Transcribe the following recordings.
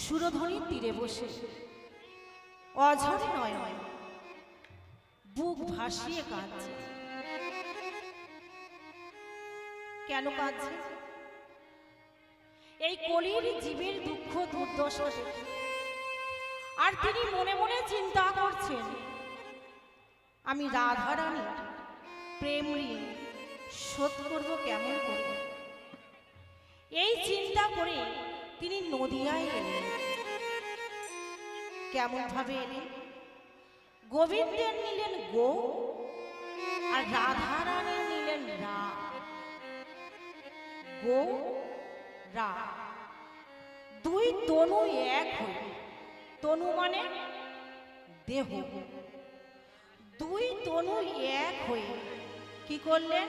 সুরধনির তীরে বসে অঝরে নয়ন বুক ভাসিয়ে কাঁদছে। কেন কাঁদছে? এই কলির জীবের দুঃখ দুর্দশা দেখে আর তিনি মনে মনে চিন্তা করছেন, আমি রাধারানী প্রেম ঋণ শোধ করব কেমন করে। এই চিন্তা করে তিনি নদিয়ায় এলেন। কেমন ভাবে এলেন? গোবিন্দের নিলেন গো আর রাধারানী নিলেন রা। গো রা দুই তনু এক হই। তনু মানে দেহ। দুই তনু এক হয়ে কি করলেন?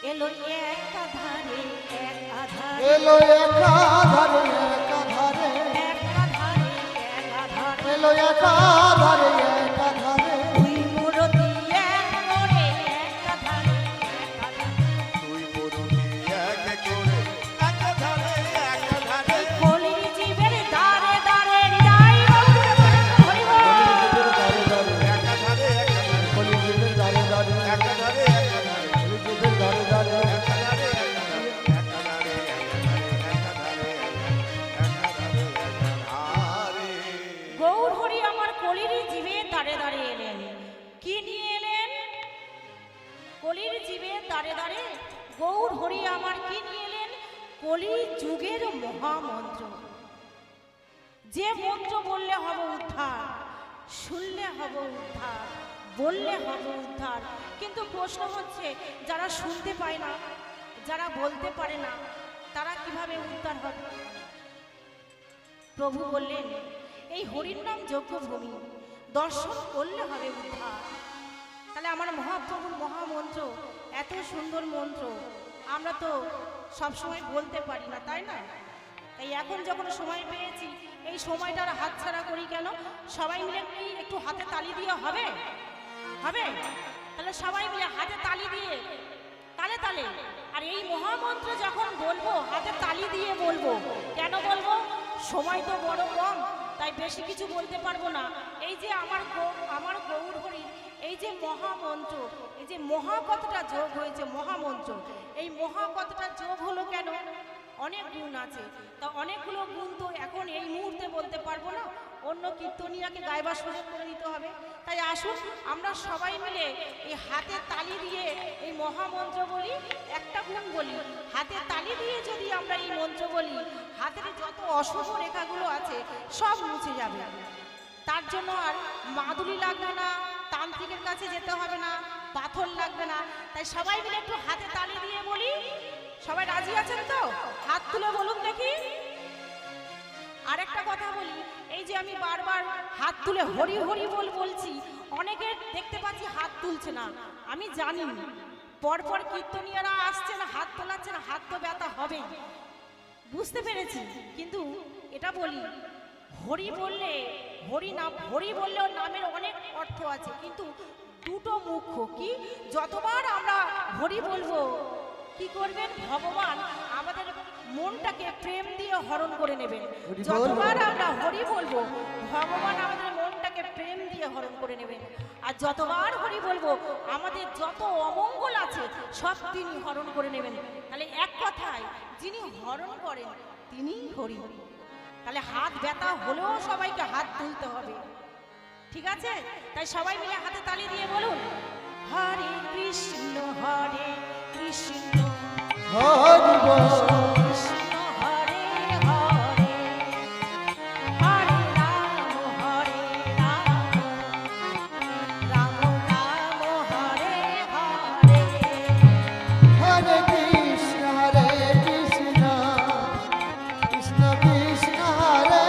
এলো এক আধারে এক আধারে, এলো এক আধারে এক আধারে, এক আধারে এক আধারে, এলো এক আধারে এক আধারে, দুই মূরতি এক করে এক আধারে এক আধারে, দুই মরুনি এক করে এক ধারে এক ধারে। কলির জীবের দ্বারে দ্বারে হৃদয় হরি বল। এক ধারে এক ধারে কলিযুগের দ্বারে দ্বারে, এক ধারে এক ধারে কলিযুগের দ্বারে দ্বারে, এক ধারে এক ধারে এক ধারে গৌর হরি আমার কলির জীবের দ্বারে দ্বারে এলেন। কি নিয়ে এলেন? কলির জীবের দ্বারে দ্বারে গৌর হরি আমার কি নিয়ে এলেন? কলি যুগের মহামন্ত্র। যে মন্ত্র বললে হবে উদ্ধার, শুনলে হবে উদ্ধার, বললে হবে উদ্ধার। কিন্তু প্রশ্ন হচ্ছে, যারা শুনতে পায় না, যারা বলতে পারে না, তারা কিভাবে উদ্ধার হবে? প্রভু বললেন, এই হরির নাম যজ্ঞভূমি, দর্শন করলে হবে উদ্ধার। তাহলে আমার মহাপ্রভুর মহামন্ত্র, এত সুন্দর মন্ত্র, আমরা তো সবসময় বলতে পারি না, তাই না? তাই এখন যখন সময় পেয়েছি, এই সময়টার হাতছাড়া করি কেন? সবাই মিলে কি একটু হাতে তালি দিয়ে হবে? হবে? তাহলে সবাই মিলে হাতে তালি দিয়ে তালে তালে, আর এই মহামন্ত্র যখন বলবো হাতে তালি দিয়ে বলবো। কেন বলবো? সময় তো বড় কম, তাই বেশি কিছু বলতে পারবো না। এই যে আমার গৌর হরি, এই যে মহামন্ত্র, এই যে মহা কথাটা যোগ হয়েছে মহামন্ত্র, এই মহা কথাটা যোগ হলো কেন? অনেক গুণ আছে, তা অনেকগুলো গুণ তো এখন এই মুহূর্তে বলতে পারবো না, অন্য কীর্তনীয়াকে গাইবার সুযোগ করে দিতে হবে। তাই আসুন আমরা সবাই মিলে এই হাতে তালি দিয়ে এই মহামন্ত্র বলি। একটা গুণ বলি, হাতে তালি দিয়ে যদি আমরা এই মন্ত্র বলি, হাতের যত অশুভ রেখাগুলো আছে সব মুছে যাবে। তার জন্য আর মাদুলি লাগবে না, তান্ত্রিকের কাছে যেতে হবে না, পাথর লাগবে না। তাই সবাই মিলে একটু হাতে তালি দিয়ে বলি। সবাই রাজি আছেন তো? হাত তুলে বলুন দেখি। আর একটা কথা বলি, এই যে আমি বারবার হাত তুলে হরি হরি বলছি, অনেকে দেখতে পাচ্ছি হাত তুলছে না। আমি জানি পরপর কীর্তনীয়রা আসছে না, হাত তোলাচ্ছে না, হাত তো ব্যথা হবেই, বুঝতে পেরেছি। কিন্তু এটা বলি, হরি বললে হরি বললেও নামের অনেক অর্থ আছে, কিন্তু দুটো মুখ্য। কি? যতবার আমরা হরি বলবো, কি করবেন? ভগবান আমাদের মনটাকে প্রেম দিয়ে হরণ করে নেবেন। যতবার আমরা হরি বলবো, ভগবান আমাদের মনটাকে প্রেম দিয়ে হরণ করে নেবেন। আর যতবার হরি বলবো, আমাদের যত অমঙ্গল আছে সব তিনি হরণ করে নেবেন। তাহলে এক কথায়, যিনি হরণ করেন তিনিই হরি। তাহলে হাত ব্যথা হলেও সবাইকে হাত তুলতে হবে, ঠিক আছে? তাই সবাই মিলে হাতে তালি দিয়ে বলুন, হরে কৃষ্ণ কৃষ্ণ হরি বল, কৃষ্ণ হরে হরে, হরে রাম রাম রাম হরে হরে, হরে কৃষ্ণ কৃষ্ণ, কৃষ্ণ কৃষ্ণ হরে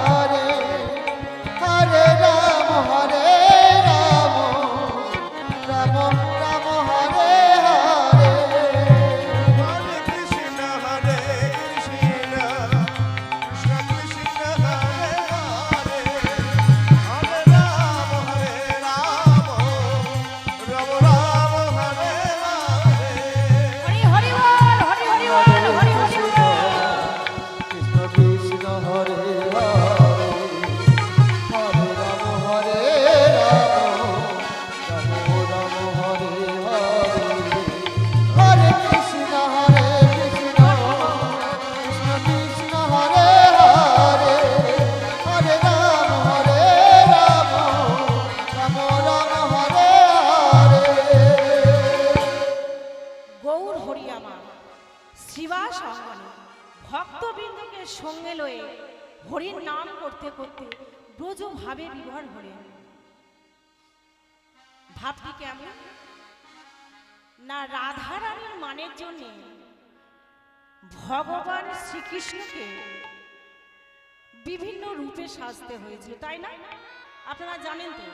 হরে, হরে রাম রাম, রাম রাম হরে হরে। হরে কৃষ্ণ হরে কৃষ্ণ, কৃষ্ণ কৃষ্ণ হরে হরে, হরে রাম রাম, রাম রাম হরে হরে। হরি হরি বল, হরি হরি বল, হরি হরি বল। কৃষ্ণ হরে হরে হরে রাম রাম রাম হরে হরে হরে কৃষ্ণ কৃষ্ণ কৃষ্ণ হরে হরে হরে রাম রাম রাম হরে হরে। গৌর হরিয়ামা শ্রীবাস অঙ্গনে ভক্তবৃন্দকে সঙ্গে লয়ে হরির নাম করতে করতে ব্রজ ভাবে বিভোর হলেন। ভাবটি কেমন না, রাধারানীর মানের জন্য ভগবান শ্রীকৃষ্ণকে বিভিন্ন রূপে সাজতে হয়েছিল, তাই না? আপনারা জানেন তো,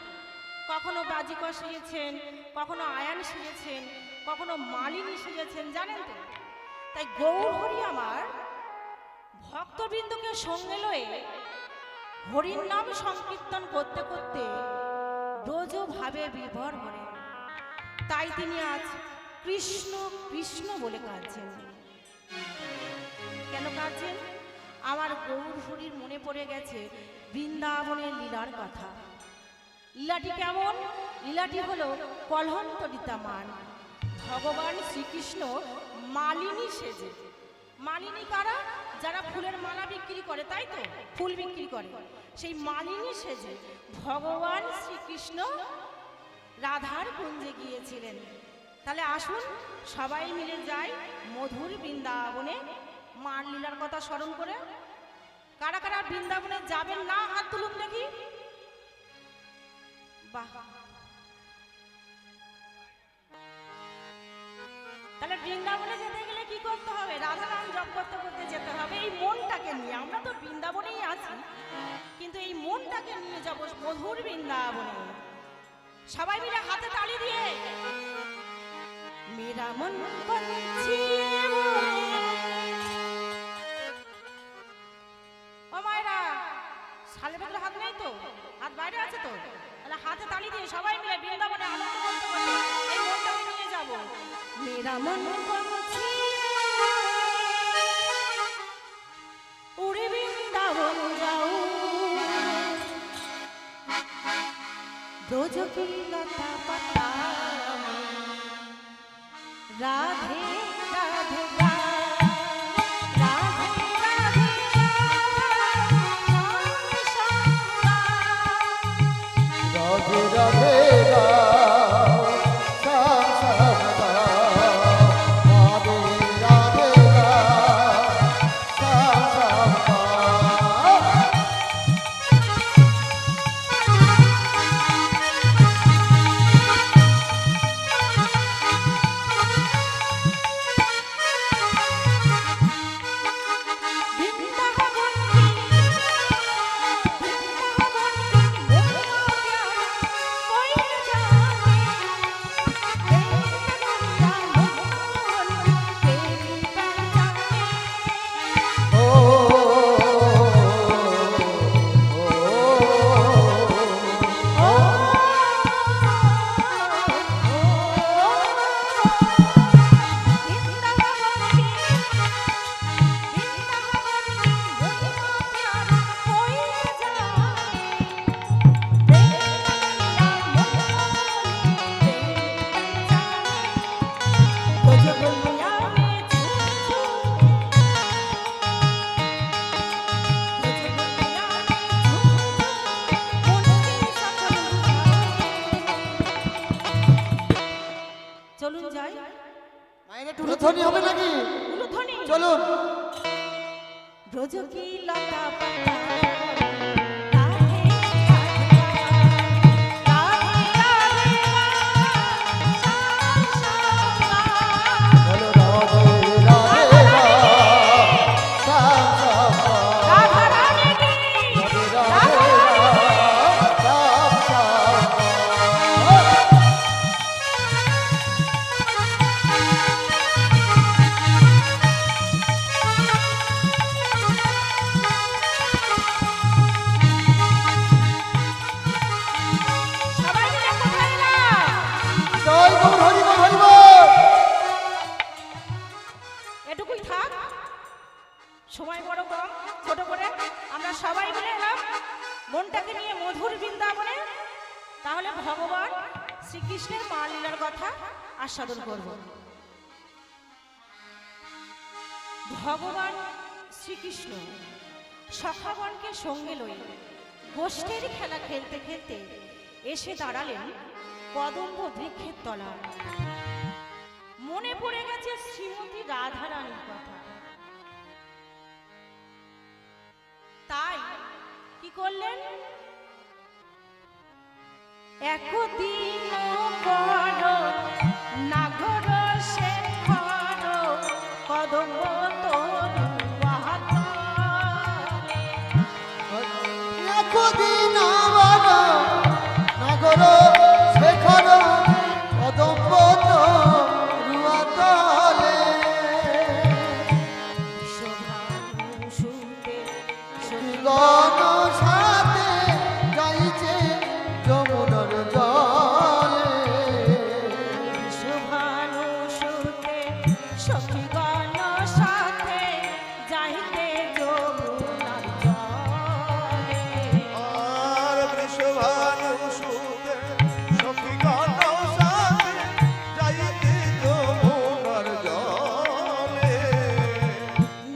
কখনো বাজিকর সেজেছেন, কখনো আয়ান সেজেছেন, কখনো মালিনী সেজেছেন, জানেন তো? তাই গৌর হরি আমার ভক্তবৃন্দকে সঙ্গে লয়ে হরির নাম সংকীর্তন করতে করতে ব্রজ ভাবে বিভোর হলেন। তাই তিনি আজ কৃষ্ণ কৃষ্ণ বলে কাঁদছেন। কেন কাঁদছেন? আমার গৌর হরির মনে পড়ে গেছে বৃন্দাবনের লীলার কথা। লীলাটি কেমন? লীলাটি হলো কলহন্তরিতামান। ভগবান শ্রীকৃষ্ণ মালিনী সেজে। মালিনী কারা? যারা ফুলের মালা বিক্রি করে, তাই তো, ফুল বিক্রি করে, সেই মালিনী সেজে ভগবান শ্রীকৃষ্ণ রাধার কুঞ্জে গিয়েছিলেন। তাহলে আসুন সবাই মিলে যাই মধুর বৃন্দাবনে মার লীলার কথা স্মরণ করে। কারা কারা বৃন্দাবনে যাবেন না, হাত তুলুন দেখি। বাহ, তাহলে বৃন্দাবনে যেতে গেলে কি করতে হবে? রাধা নাম জপ করতে করতে যেতে হবে। এই মনটাকে নিয়ে, আমরা তো বৃন্দাবনেই আছি, কিন্তু এই মনটাকে নিয়ে যাব মধুর বৃন্দাবনে। সবাই মিলে হাতে তালি দিয়ে মেরা মন করছি। ও মায়েরা, সালে বেগুলো হাত নেই তো, হাত বাইরে আছে তো, তাহলে হাতে তালি দিয়ে সবাই মিলে বৃন্দাবনে আনন্দ করতে করতে এই মনটাকে নিয়ে যাব। মেরা মন করছি উড়ে বৃন্দাবন যাও, ব্রজ কি লতা পাতা রাধে রাধে রাধে রাধে রাম শ্যাম শ্যাম রাধে রাধে রাম শ্যাম শ্যাম চলুন যাই। মায়ের টুলুধ্বনি হবে নাকি? উলুধ্বনি। চলুন। ব্রজ কি লতা পাতা বলো রাধে রাধে রাম শ্যাম শ্যাম রাধা রানী কি রাধে রাধে রাম শ্যাম শ্যাম মনটাকে নিয়ে মধুর বৃন্দাবনে, তাহলে ভগবান শ্রীকৃষ্ণের মা লীলার কথা আস্বাদন করব। ভগবান শ্রীকৃষ্ণ সখাগণকে সঙ্গে লয়ে গোষ্ঠীর খেলা খেলতে খেলতে এসে দাঁড়ালেন কদম্ব বৃক্ষের তলায়। মনে পড়ে গেছে শ্রীমতী রাধারানীর কথা। তাই কি করলেন, একদিন করো নাগর শেখর কদম্ব একদিন আবার নাগর শেখর কদম্ব তরুয়া তলে গণ সাথে গাইছে যমুনার জলে শুভানুসুতে সখীগণ সাথে যাইতে যমুনার জলে। আর বৃষভানু সুতে সখীগণ সাথে যাইতে যমুনার জলে।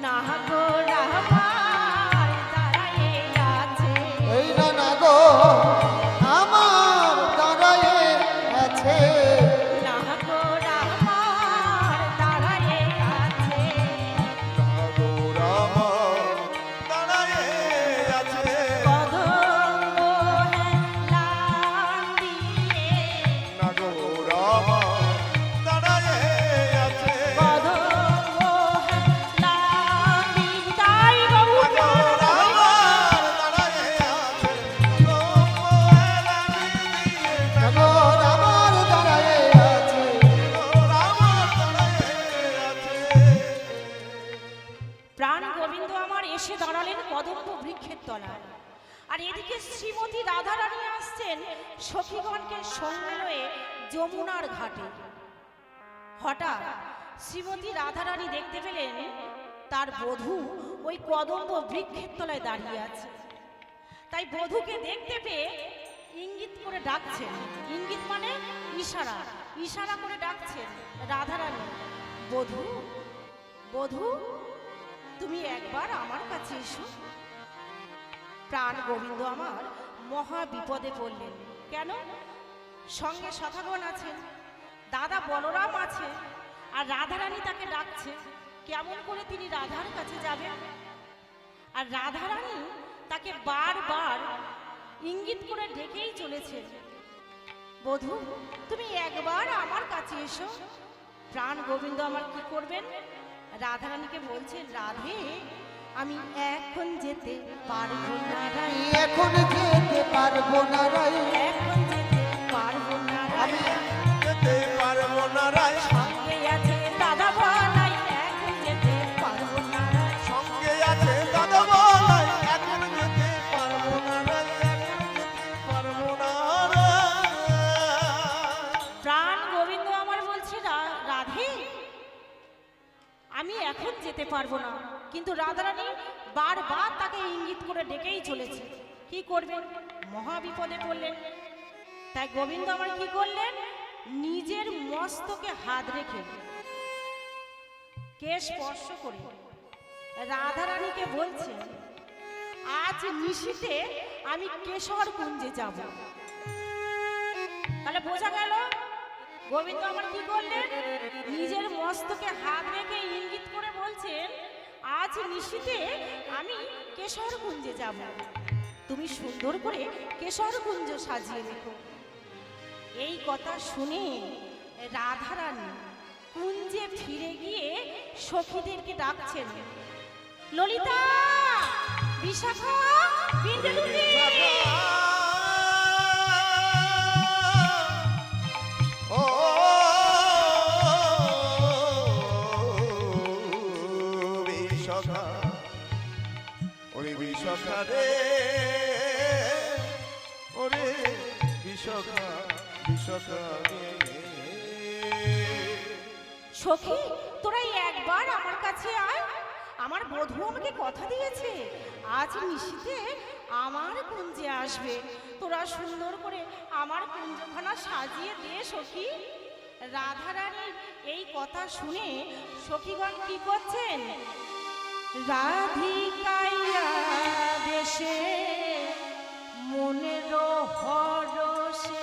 নাগর আমার দাঁড়ায়ে আছে, এই না নাগো আমার দাঁড়ায়ে আছে নাগর আমার দাঁড়ায়ে আছে, নাগর আমার দাঁড়ায়ে আছে। কদম্ব হেলান দিয়ে, নাগর আমার দাঁড়ায়ে আছে। কদম্ব হেলান দিয়ে। তাই গৌর নাগর আমার দাঁড়ায়ে আছে। নাগর আমার দাঁড়ায়ে আছে প্রাণ গোবিন্দ আমার এসে দাঁড়ালেন কদম্ব বৃক্ষের তলায়। আর এদিকে শ্রীমতী রাধারানী আসছেন সখীগণকে সঙ্গে লয়ে যমুনার ঘাটে। হঠাৎ শ্রীমতী রাধারানী দেখতে পেলেন তার বধূ ওই কদম্ব বৃক্ষের তলায় দাঁড়িয়ে আছে। তাই বধূকে দেখতে পেয়ে ইঙ্গিত করে ডাকছেন। ইঙ্গিত মানে ইশারা, ইশারা করে ডাকছেন রাধারানী, বধূ বধূ তুমি একবার আমার কাছে এসো। প্রাণ গোবিন্দ আমার মহা বিপদে পড়লেন। কেন? সঙ্গে সখাগণ আছেন, দাদা বলরাম আছে, আর রাধারানী তাকে ডাকছে। কেমন করে তিনি রাধার কাছে যাবেন? আর রাধারানী তাকে বারবার ইঙ্গিত করে ডেকেই চলেছেন, বধূ তুমি একবার আমার কাছে এসো। প্রাণ গোবিন্দ আমার কি করবেন? রাধারানীকে বলছেন, রাধে আমি এখন যেতে পারবো না রাই, এখন যেতে পারবো না রাই এখন যেতে পারবো না রাই, যেতে পারবো না রায়। সঙ্গে আছে দাদা বলাই, এখন যেতে পারবো না রাই। সঙ্গে আছে দাদা বলাই, এখন যেতে পারবো না রায়, এখন যেতে পারবো না রায়। প্রাণ গোবিন্দ আমার বলছে, রাধে আমি এখন যেতে পারবো না। কিন্তু রাধারানী বারবার তাকে ইঙ্গিত করে ডেকেই চলেছে। কি করবেন? মহা বিপদে পড়লেন। তাই গোবিন্দ আমার কি করলেন? নিজের মস্তকে হাত রেখে কেশ স্পর্শ করে রাধারানীকে বলছে, আজ নিশীথে আমি কেশর কুঞ্জে যাব। তাহলে বোঝা গেল গোবিন্দ আমার কি করলেন? নিজের মস্তকে হাত রেখে ইঙ্গিত করে বলছেন, আজ নিশীথে আমি কেশর কুঞ্জে যাব, তুমি সুন্দর করে কেশর কুঞ্জ সাজিয়ে রেখো। এই কথা শুনে রাধারানী কুঞ্জে ফিরে গিয়ে সখীদেরকে ডাকছেন, ললিতা, বিশাখা, বিন্দুমতি। ও বিশাখা, ওরে বিশাখা রে, ওরে বিশাখা, বিশাখা রে। সখী তোরা একবার আমার কাছে আয়। আমার বধূ আমাকে কথা দিয়েছে, আজ নিশীথে আমার কুঞ্জে আসবে। তোরা সুন্দর করে আমার কুঞ্জখানা সাজিয়ে দে সখী। রাধারানীর এই কথা শুনে সখীগণ কি করছেন? রাধিকাইয়া দেশে মনের হরসে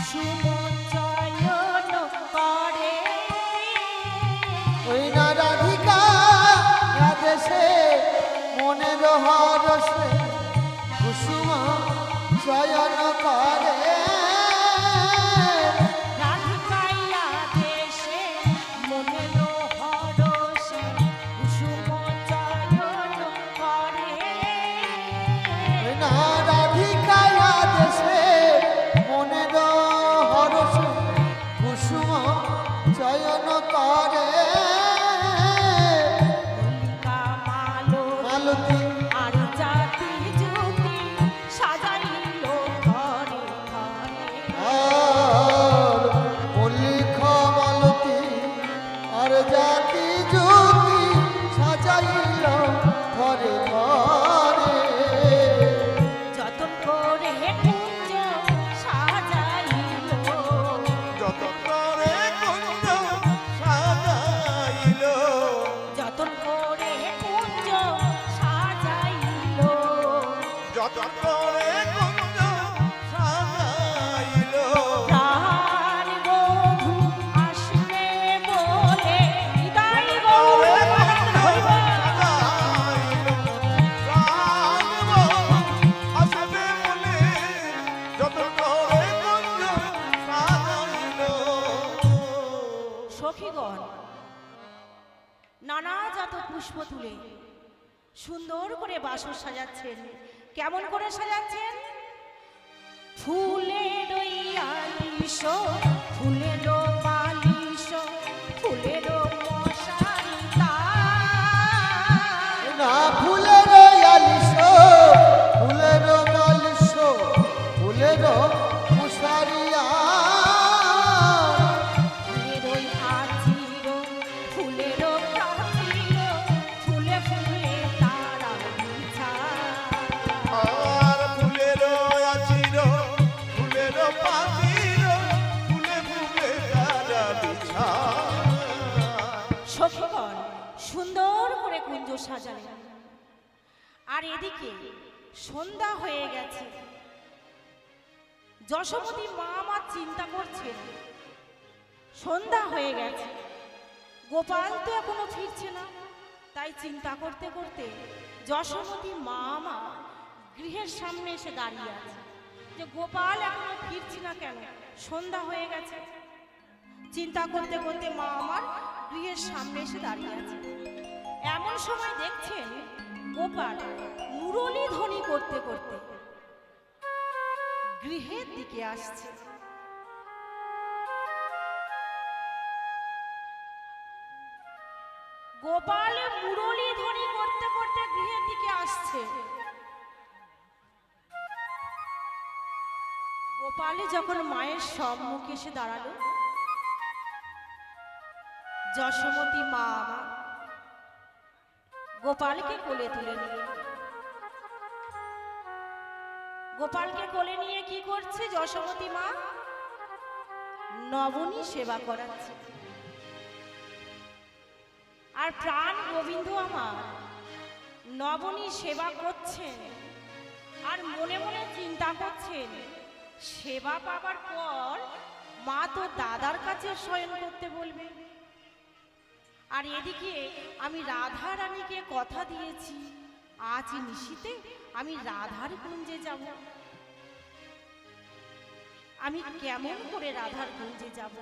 সুমচয়ন করে। ওই না রাধিকা দেশে মনের হরসে কুসুম চয়ন করে। রাধিকাইয়া দেশে মনের হরসে সুমচয়ন করে। ওই না রাধিকা দেশে মনের হরসে কুসুম চয়ন করে। মল্লিকা মালতী আর জাতি জ্যোতি সাজাইল ঘরে ঘরে। আর মল্লিক মালতী আর জাতি জ্যোতি সাজাইল ঘরে ঘরে। যতন করে কুঞ্জ সাজাইল, যত করে কুঞ্জ সাজাইল, যতন করে কুঞ্জ সাজাইল। যত করে কুঞ্জ সাজাইল, প্রাণ বধূ আসবে বলে হৃদয় গৌর আনন্দ হইব। সাজাইল, প্রাণ আসবে বলে যত করে কুঞ্জ সাজাইল। সখীগণ নানাজাত পুষ্প তুলে সুন্দর করে বাসর সাজাচ্ছেন। কেমন করে সাজাচ্ছেন? ফুলের আলিশ, ফুলের মালিশ, ফুলের মশারি তার। না ফুলের আলিশ ফুলের মালিশ ফুলের মশারিয়া। ফুলের আচির, ফুলের প্রাচীর, ফুলে ফুলে তারা বিছা। আর ফুলের আচির, ফুলের পাচির, ফুলে ফুলে তারা বিছা। সখীগণ সুন্দর করে কুঞ্জ সাজালেন। আর এদিকে সন্ধ্যা হয়ে গেছে। যশোমতী মা আমার চিন্তা করছেন, সন্ধ্যা হয়ে গেছে, গোপাল তো এখনো ফিরছে না। তাই চিন্তা করতে করতে যশোমতী মা আমার গৃহের সামনে এসে দাঁড়িয়ে আছে যে গোপাল এখনো ফিরছে না কেন, সন্ধ্যা হয়ে গেছে। চিন্তা করতে করতে মা আমার গৃহের সামনে এসে দাঁড়িয়ে আছে। এমন সময় দেখছেন গোপাল মুরলী ধ্বনি করতে করতে গৃহের দিকে আসছে। গোপাল মুরলী ধ্বনি করতে করতে গৃহের দিকে আসছে। গোপালে যখন মায়ের সম্মুখে এসে দাঁড়ালো, যশোমতী মা আমার গোপালকে কোলে তুলে নিল। গোপালকে কোলে নিয়ে কি করছে যশোমতী মা? নবনী সেবা করাচ্ছে। আর প্রাণ গোবিন্দ আমার নবনী সেবা করছেন আর মনে মনে চিন্তা করছেন, সেবা পাবার পর মা তো দাদার কাছে শয়ন করতে বলবে। আর এদিকে আমি রাধা রানীকে কথা দিয়েছি আজ নিশীতে আমি রাধার কুঞ্জে যাব। আমি কেমন করে রাধার কুঞ্জে যাব?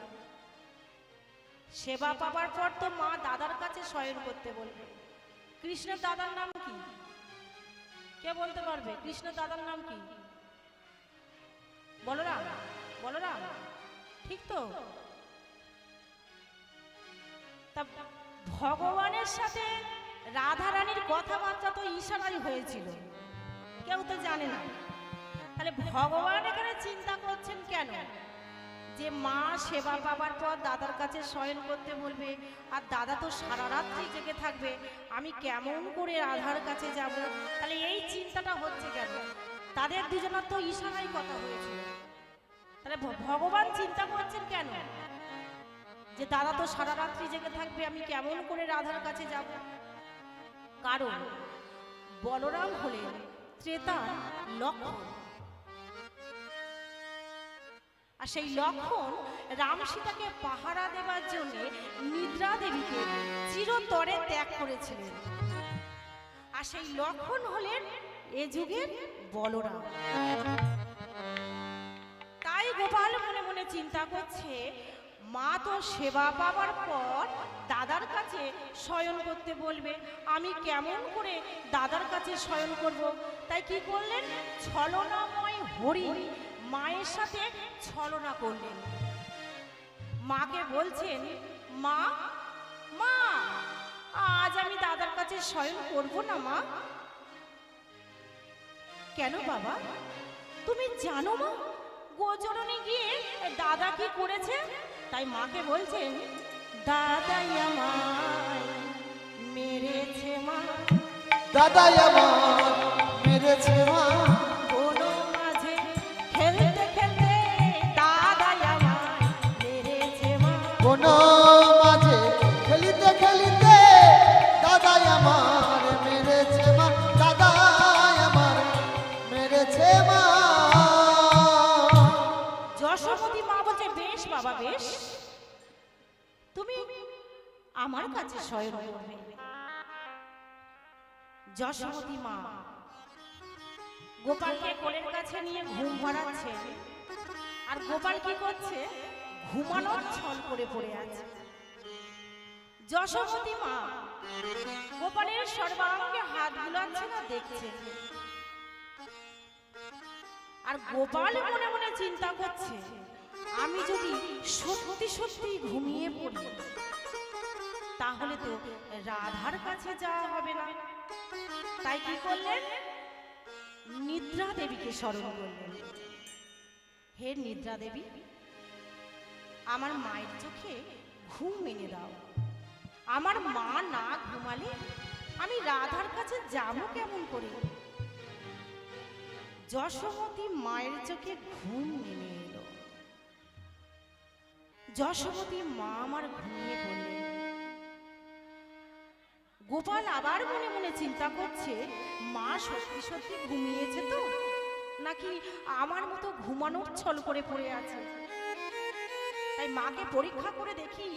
সেবা পাবার পর তো মা দাদার কাছে শয়ন করতে বলবে। কৃষ্ণের দাদার নাম কি? কে বলতে পারবে কৃষ্ণের দাদার নাম কি? বলরাম, বলরাম, ঠিক তো? তা ভগবানের সাথে রাধা রানীর কথাবার্তা তো ইশারাই হয়েছিল, কেউ তো জানে না। তাহলে ভগবান এখানে চিন্তা করছেন কেন? যে মা সেবা পাবার পর দাদার কাছে শয়ন করতে বলবে, আর দাদা তো সারা রাত্রি জেগে থাকবে, আমি কেমন করে রাধার কাছে যাব? তাহলে এই চিন্তাটা হচ্ছে কেন? তাদের দুজনের তো ইশারায় কথা হয়েছিল। তাহলে ভগবান চিন্তা করছেন কেন যে দাদা তো সারা রাত্রি জেগে থাকবে, আমি কেমন করে রাধার কাছে যাব? কারণ বলরাম হলেন ত্রেতার লক্ষণ, আর সেই লক্ষণ রাম সীতাকে পাহারা দেবার জন্য নিদ্রা দেবীকে চিরতরে ত্যাগ করেছিলেন। আর সেই লক্ষণ হলেন এ যুগের বলরাম। তাই গোপাল মনে মনে চিন্তা করছে, মা তো সেবা পাবার পর দাদার কাছে শয়ন করতে বলবে, আমি কেমন করে দাদার কাছে শয়ন করব? তাই কি করলেন? ছলনাময় হরি মায়ের সাথে ছলনা করলেন। মাকে বলছেন, মা মা আজ আমি দাদার কাছে শয়ন করব না মা। কেন বাবা, তুমি জানো মা গোচরণে গিয়ে দাদা কি করেছে? তাই মাকে বলছেন, দাদাই আমায় মেরেছে মা, দাদাই আমার মেরেছে মা, কোনো মাঝে খেলতে খেলতে দাদাই আমায় মেরেছে মা। কোন মাঝে খেলিতে খেলিতে দাদাই আমার মেরেছে মা, দাদাই আমার মেরেছে মা। যশোমতী মা বলছে, বেশ বাবা বেশ, তুমি আমার কাছে শয়ন করবে। যশোমতী মা গোপালকে কোলের কাছে নিয়ে ঘুম পাড়াচ্ছে, আর গোপাল কি করছে? ঘুমানোর ছল করে পড়ে আছে। যশোমতী মা গোপালের সর্বাঙ্গে হাত বুলাচ্ছে না দেখছে, আর গোপাল মনে মনে চিন্তা করছে, আমি যদি সত্যি সত্যি ঘুমিয়ে পড়ি তাহলে তো রাধার কাছে যাওয়া হবে না। তাই কি করলেন? নিদ্রা দেবীকে স্মরণ করলেন। হে নিদ্রা দেবী, আমার মায়ের চোখে ঘুম এনে দাও। আমার মা না ঘুমালে আমি রাধার কাছে যাবো কেমন করে? যশোমতী মায়ের চোখে ঘুম নেমে এলো। যশোমতী মা আমার ঘুমিয়ে পড়লেন। গোপাল আবার মনে মনে চিন্তা করছে, মা সত্যি সত্যি ঘুমিয়েছে তো, নাকি আমার মতো ঘুমানোর ছল করে পড়ে আছে? তাই মাকে পরীক্ষা করে দেখি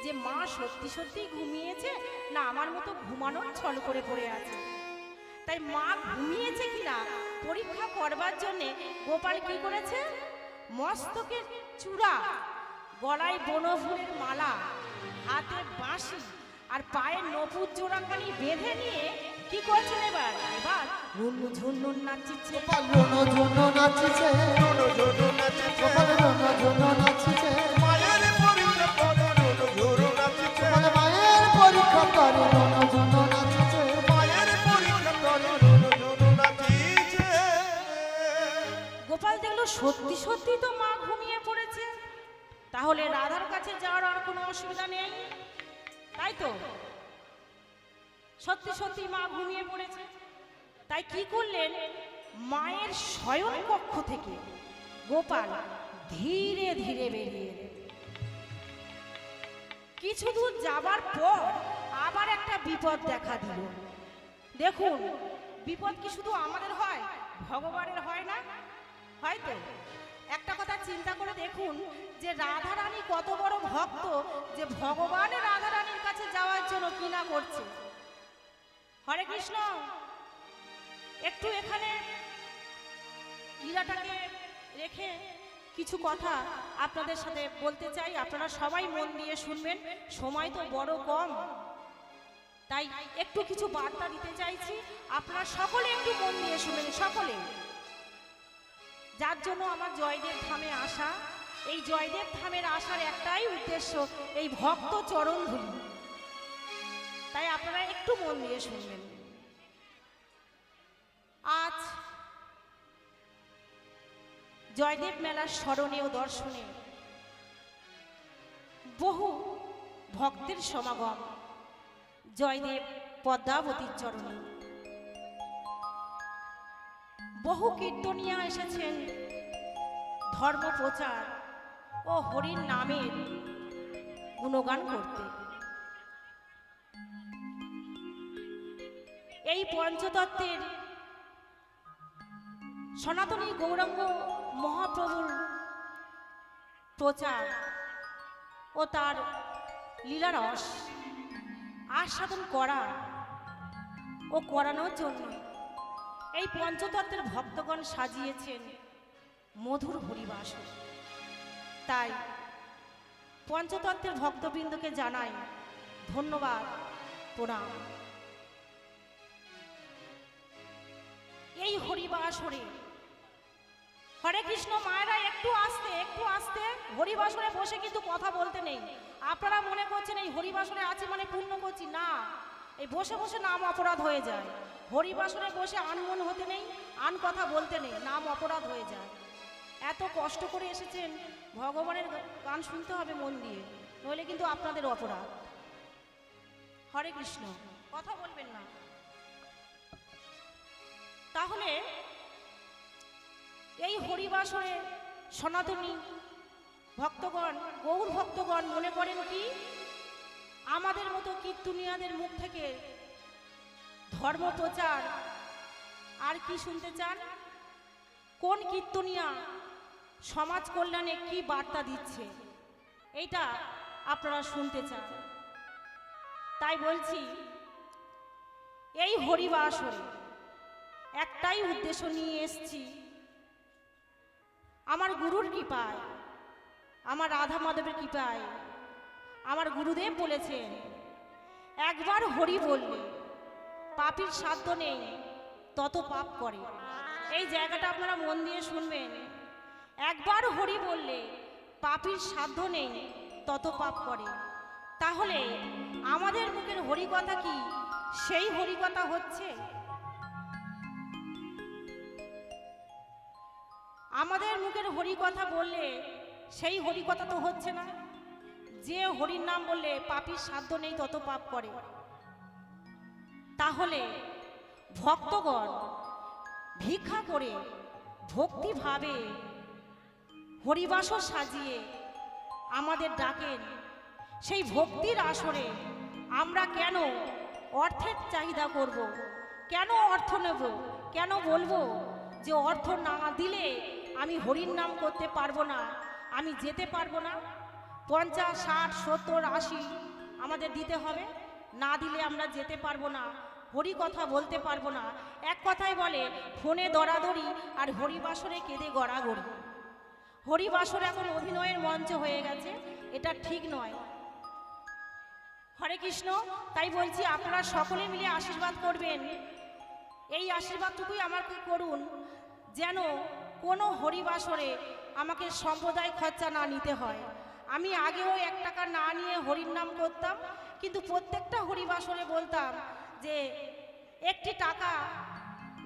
যে মা সত্যি সত্যি ঘুমিয়েছে না আমার মতো ঘুমানোর ছল করে পড়ে আছে। তাই মা ঘুমিয়েছে কিনা পরীক্ষা করবার জন্যে গোপাল কি করেছে? মস্তকের চূড়া, গলায় বনফুলের মালা, হাতে বাঁশি আর পায়ে নপুর জোড়াখানি বেঁধে নিয়ে কি করছেন? এবার রুনু ঝুনুন নাচিছে, গোপাল রুনু ঝুনু নাচিছে, রুনু ঝুনু নাচিছে, গোপাল রুনু ঝুনু নাচিছে, মায়ের পরীক্ষা করে রুনু ঝুনু নাচিছে, গোপাল মায়ের পরীক্ষা করে রুনু ঝুনু নাচিছে, মায়ের পরীক্ষা করে রুনু ঝুনু নাচিছে। গোপাল দেখলো সত্যি সত্যি তো মা ঘুমিয়ে পড়েছে, তাহলে রাধার কাছে যাওয়ার আর কোনো অসুবিধা নেই। তাই তো সত্যি সত্যি মা ঘুমিয়ে পড়েছে। তাই কি করলেন? মায়ের শয়ন কক্ষ থেকে গোপাল ধীরে ধীরে বেরিয়ে এলেন। কিছু দূর যাবার পর আবার একটা বিপদ দেখা দিল। দেখুন, বিপদ কি শুধু আমাদের হয়, ভগবানের হয় না? হয়তো একটা কথা চিন্তা করে দেখুন যে রাধা রানী কত বড় ভক্ত, যে ভগবানের রাধা রানীর কাছে যাওয়ার জন্য কি না করছে। হরে কৃষ্ণ, একটু এখানে লীলাটাকে রেখে কিছু কথা আপনাদের সাথে বলতে চাই। আপনারা সবাই মন দিয়ে শুনবেন, সময় তো বড় কম, তাই একটু কিছু বার্তা দিতে চাইছি। আপনারা সকলে একটু মন দিয়ে শুনবেন, সকলে। যার জন্য আমার জয়দেব ধামে আসা, এই জয়দেব ধামের আসার একটাই উদ্দেশ্য, এই ভক্ত চরণ ধুলি। তাই আপনারা একটু মন দিয়ে শুনবেন। আজ জয়দেব মেলার স্মরণে ও দর্শনে বহু ভক্তের সমাগম জয়দেব পদ্মাবতীর চরণে। বহু কীর্তনিয়া এসেছেন ধর্ম প্রচার ও হরির নামের গুণগান করতে। এই পঞ্চতত্ত্বের সনাতনী গৌরাঙ্গ মহাপ্রভুর প্রচার ও তার লীলারস আস্বাদন করা ও করানোর জন্য এই পঞ্চতত্ত্বের ভক্তগণ সাজিয়েছেন মধুর হরিবাসর। তাই পঞ্চতত্ত্বের ভক্তবৃন্দকে জানাই ধন্যবাদ, প্রণাম। এই হরিবাসরে হরে কৃষ্ণ মায়েরা একটু আস্তে হরিবাসরে বসে কিন্তু কথা বলতে নেই। আপনারা মনে করছেন এই হরিবাসরে আছি মানে পূর্ণ করছি, না, এই বসে বসে নাম অপরাধ হয়ে যায়। হরিবাসরে বসে আনমন হতে নেই, আন কথা বলতে নেই, নাম অপরাধ হয়ে যায়। এত কষ্ট করে এসেছেন, ভগবানের গান শুনতে হবে মন দিয়ে, নইলে কিন্তু আপনাদের অপরাধ। হরে কৃষ্ণ, কথা বলবেন না। তাহলে এই হরিবাসরে সনাতনী ভক্তগণ, গৌর ভক্তগণ মনে করেন কি আমাদের মতো কীর্তনিয়াদের মুখ থেকে ধর্ম প্রচার আর কি শুনতে চান? কোন কীর্তনিয়া সমাজ কল্যাণে কি বার্তা দিচ্ছে এইটা আপনারা শুনতে চান। তাই বলছি এই হরিবাসরে একটাই উদ্দেশ্য নিয়ে এসছি, আমার গুরুর কৃপায়, আমার রাধা মাধবের কৃপায় আমার গুরুদেব বলেছেন একবার হরি বললে পাপীর সাধ্য নেই তত পাপ করে। এই জায়গাটা আপনারা মন দিয়ে শুনবেন। একবার হরি বললে পাপীর সাধ্য নেই তত পাপ করে। তাহলে আমাদের মুখের হরিকথা কি সেই হরিকথা হচ্ছে? আমাদের মুখের হরিকথা বললে সেই হরিকথা তো হচ্ছে না। যে হরির নাম বললে পাপীর সাধ্য নেই তত পাপ করে। তাহলে ভক্তগণ ভিক্ষা করে ভক্তিভাবে হরিবাসর সাজিয়ে আমাদের ডাকেন, সেই ভক্তির আসরে আমরা কেন অর্থের চাহিদা করব? কেন অর্থ নেব? কেন বলবো যে অর্থ না দিলে আমি হরির নাম করতে পারবো না, আমি যেতে পারবো না? 50, 60, 70, 80 আমাদের দিতে হবে, না দিলে আমরা যেতে পারবো না, হরি কথা বলতে পারবো না। এক কথায় বলে ফোনে দরাদরি আর হরিবাসরে কেঁদে গড়াগড়ি। হরিবাসর এখন অভিনয়ের মঞ্চ হয়ে গেছে, এটা ঠিক নয়। হরে কৃষ্ণ। তাই বলছি আপনারা সকলে মিলে আশীর্বাদ করবেন। এই আশীর্বাদটুকুই আমাকে করুন যেন কোনো হরিবাসরে আমাকে সম্প্রদায় খরচা না নিতে হয়। আমি আগেও 1 টাকা না নিয়ে হরির নাম করতাম, কিন্তু প্রত্যেকটা হরিবাসরে বলতাম যে 1টি টাকা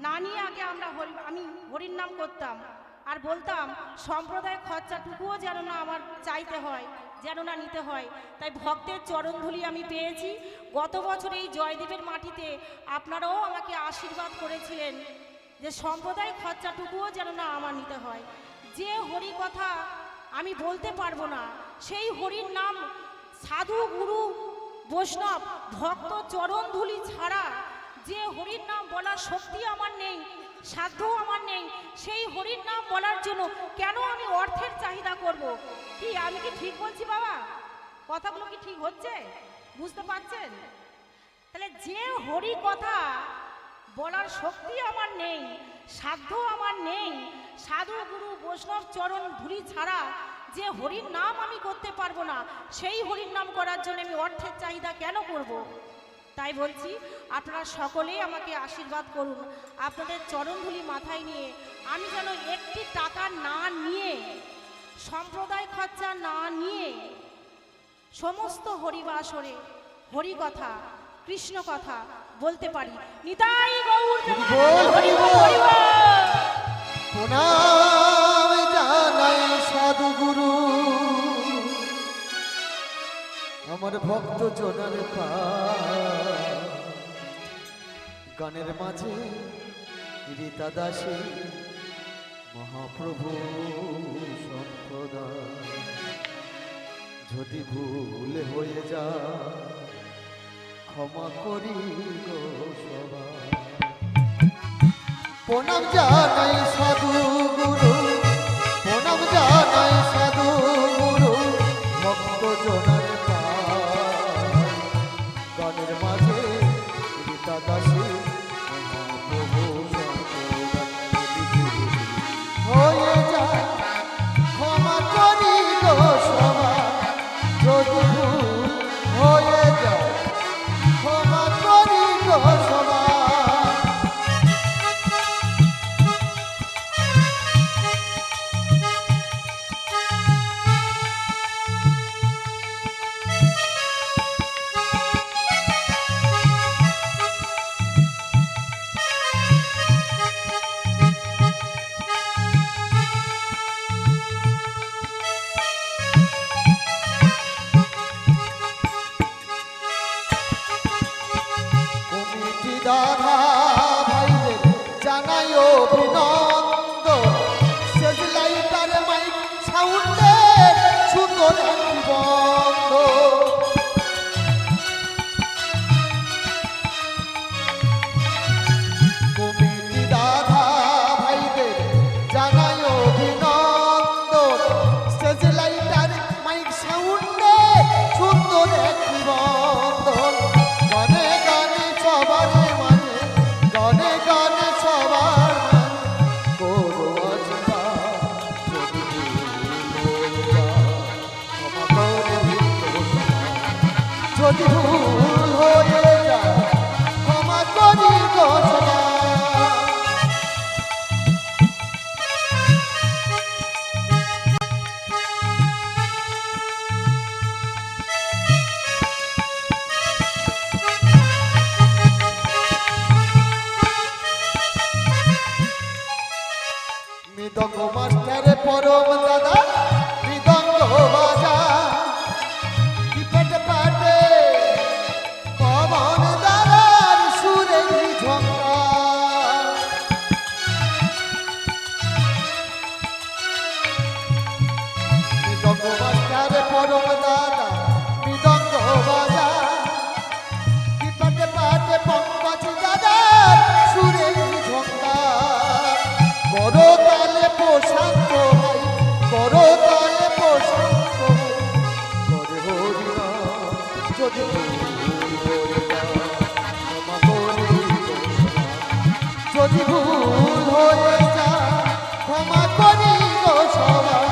না নিয়ে আগে আমি হরির নাম করতাম, আর বলতাম সম্প্রদায় খরচাটুকুও যেন না আমার চাইতে হয়, যেন না নিতে হয়। তাই ভক্তের চরণধুলি আমি পেয়েছি। গত বছর এই জয়দেবের মাটিতে আপনারাও আমাকে আশীর্বাদ করেছিলেন যে সম্প্রদায় খরচাটুকুও যেন না আমার নিতে হয়। যে হরি কথা আমি বলতে পারবো না, সেই হরির নাম সাধু গুরু বৈষ্ণব ভক্ত চরণধুলি ছাড়া যে হরির নাম বলার শক্তি আমার নেই, সাধ্য আমার নেই, সেই হরির নাম বলার জন্য কেন আমি অর্থের চাহিদা করব? কি আমি কি ঠিক বলছি বাবা? কথাগুলো কি ঠিক হচ্ছে? বুঝতে পারছেন? তাহলে যে হরি কথা বলার শক্তি আমার নেই, সাধ্য আমার নেই, সাধু গুরু বৈষ্ণব চরণ ধুলি ছাড়া যে হরির নাম আমি করতে পারবো না, সেই হরির নাম করার জন্য আমি অর্থের চাহিদা কেন করব? তাই বলছি আপনারা সকলেই আমাকে আশীর্বাদ করুন। আপনাদের চরণধুলি মাথায় নিয়ে আমি যেন 1টি টাকা না নিয়ে, সম্প্রদায় খরচা না নিয়ে সমস্ত হরিবাসরে হরি কথা, কৃষ্ণ কথা বলতে পারি। নিতাই গৌর হরি বল, হরি বল। প্রণাম জানাই সাধুগুরু আমার ভক্ত জনার পা গানের মাঝে রীতা দাসী মহাপ্রভু সম্প্রদায় যদি ভুল হয়ে যায় ক্ষমা করি গো সবাই। প্রণাম জানাই সাধু গুরু, প্রণাম জানাই সাধু গুরু, ভক্ত জনার পায় গানের মাঝে রীতা দাসী মহাপ্রভু হয়ে যায় ক্ষমা করি গো সবাই। যদি ভুল হয়ে যায় ক্ষমা করি গো সবাই। দাদা ভাইদের জানাই অভিনন্দন, শেষ লাইটার মাইক সাউন্ডের সুন্দর একটি বন্ধ। কমিটি দাদা ভাইদের জানাই অভিনন্দন, শেষ লাইটার মাইক সাউন্ডের সুন্দর একটি বন্ধন। গানে গানে সবার মানে, গানে গানে সবার মানে করো আজকা যদি ভুল হয়ে যায় ক্ষমা করি গো সবাই। মৃদঙ্গ মাস্টারে পরম দাদা মৃদঙ্গ বাজা, কি পেটে পাটে পবন দাদার সুরে ঝঙ্কা। মৃদঙ্গ মাস্টারে পরম দাদা মৃদঙ্গ বাজা, কি পেটে পাটে পঙ্কজ দাদার সুরে ঝঙ্কা। করো তালে প্রশান্ত ভাই, করো তালে প্রশান্ত করে হরি নাম। যদি ভুল হয়ে যায় ক্ষমা করি গো সবাই।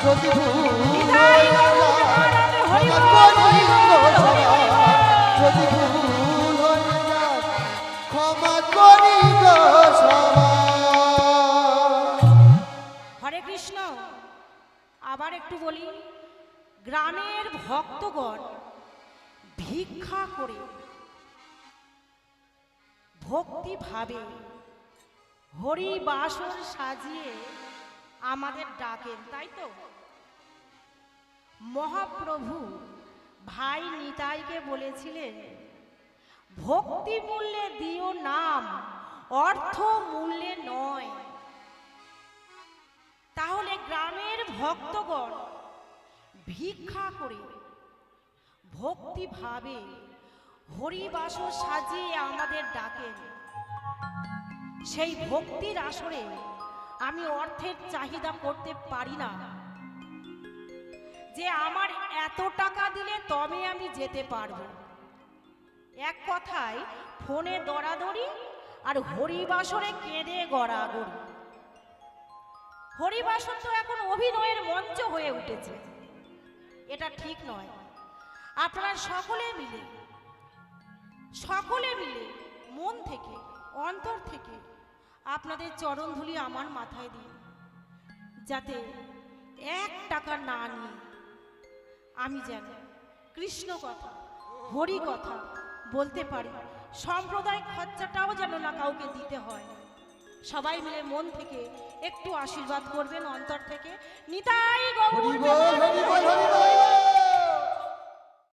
যদি ভুল হয়ে যায় ক্ষমা করি গো সবাই। যদি ভুল হয়ে যায় ক্ষমা করি গো সবাই। হরে কৃষ্ণ। আবার একটু বলি, গ্রামের ভক্তগণ ভিক্ষা করে ভক্তি ভাবে হরি বাসর সাজিয়ে আমাদের ডাকেন, তাই তো? মহাপ্রভু ভাই নিতাইকে বলেছিলেন, ভক্তি মূল্যে দিও নাম, অর্থ মূল্যে নয়। তাহলে গ্রামের ভক্তগণ ভিক্ষা করে ভক্তি ভাবে হরিবাসর সাজিয়ে আমাদের ডাকেন। সেই ভক্তির আসরে আমি অর্থের চাহিদা করতে পারি না যে আমার এত টাকা দিলে তবে আমি যেতে পারবো। এক কথায় ফোনে দরাদরি আর হরিবাসরে কেঁদে গড়াগড়ি। হরিবাসর তো এখন অভিনয়ের মঞ্চ হয়ে উঠেছে, এটা ঠিক নয়। আপনারা সকলে মিলে মন থেকে অন্তর থেকে আপনাদের চরণধুলি আমার মাথায় দিন, যাতে 1 টাকা না নিয়ে আমি যেন কৃষ্ণ কথা হরি কথা বলতে পারি। সম্প্রদায় খরচাটাও যেন না কাউকে দিতে হয়। সবাই মিলে মন থেকে একটু আশীর্বাদ করবেন অন্তর থেকে। নিতাই গৌর। হরি বল, হরি বল, হরি বল।